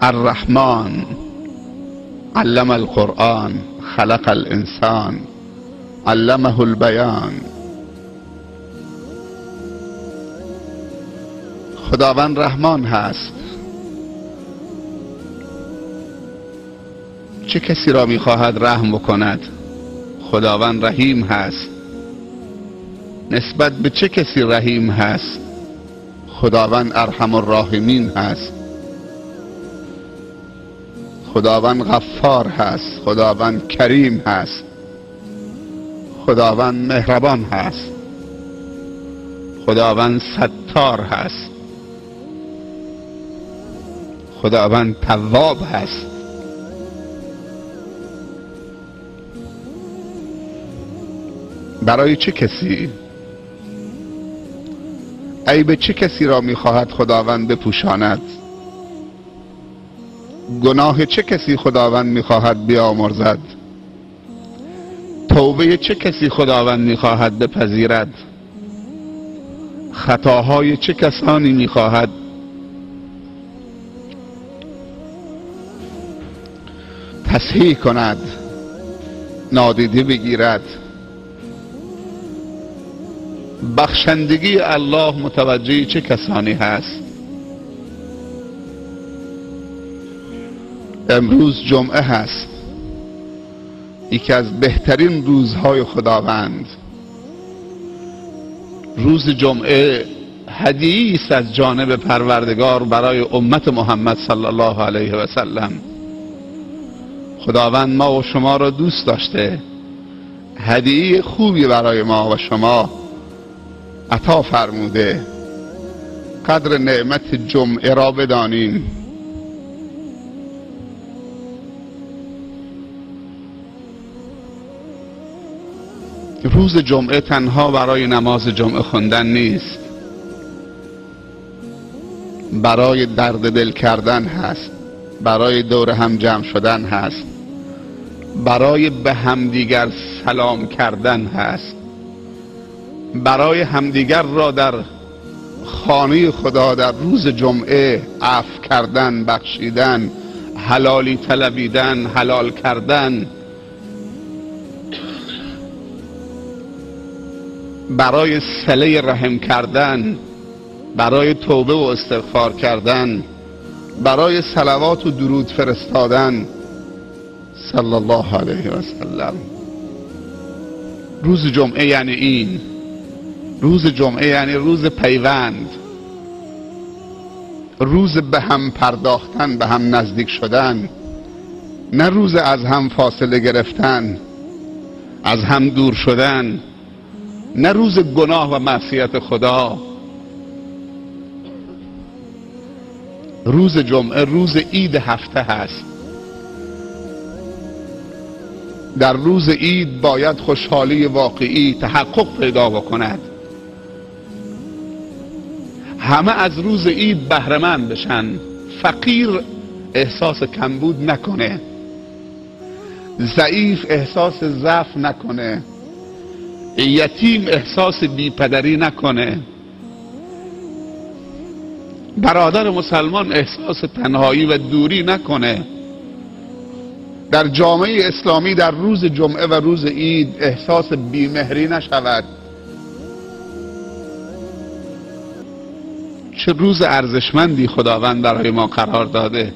الرحمن علم القرآن خلق الانسان علمه البیان. خداوند رحمان هست. چه کسی را میخواهد رحم بکند؟ خداوند رحیم هست. نسبت به چه کسی رحیم هست؟ خداوند ارحم الراحمین هست. خداوند غفار هست. خداوند کریم هست. خداوند مهربان هست. خداوند ستار هست. خداوند تواب هست. برای چه کسی؟ عیب چه کسی را میخواهد خداوند بپوشاند؟ گناه چه کسی خداوند میخواهد بیامرزد؟ توبه چه کسی خداوند میخواهد بپذیرد؟ خطاهای چه کسانی میخواهد تصحیح کند، نادیده بگیرد؟ بخشندگی الله متوجه چه کسانی هست؟ امروز جمعه هست، یکی از بهترین روزهای خداوند. روز جمعه هدیه‌ای است از جانب پروردگار برای امت محمد صلی الله علیه و سلم. خداوند ما و شما را دوست داشته، هدیه خوبی برای ما و شما عطا فرموده. قدر نعمت جمعه را بدانیم. روز جمعه تنها برای نماز جمعه خوندن نیست، برای درد دل کردن هست، برای دور هم جمع شدن هست، برای به همدیگر سلام کردن هست، برای همدیگر را در خانه خدا در روز جمعه عفو کردن، بخشیدن، حلالی طلبیدن، حلال کردن، برای صله رحم کردن، برای توبه و استغفار کردن، برای صلوات و درود فرستادن صلی الله علیه و سلم. روز جمعه یعنی این. روز جمعه یعنی روز پیوند، روز به هم پرداختن، به هم نزدیک شدن، نه روز از هم فاصله گرفتن، از هم دور شدن، نه روز گناه و معصیت خدا. روز جمعه روز عید هفته هست. در روز عید باید خوشحالی واقعی تحقق پیدا بکند. همه از روز عید بهره مند بشن. فقیر احساس کمبود نکنه، ضعیف احساس ضعف نکنه، یتیم احساس بیپدری نکنه، برادر مسلمان احساس تنهایی و دوری نکنه. در جامعه اسلامی در روز جمعه و روز عید احساس بیمهری نشود. چه روز ارزشمندی خداوند برای ما قرار داده.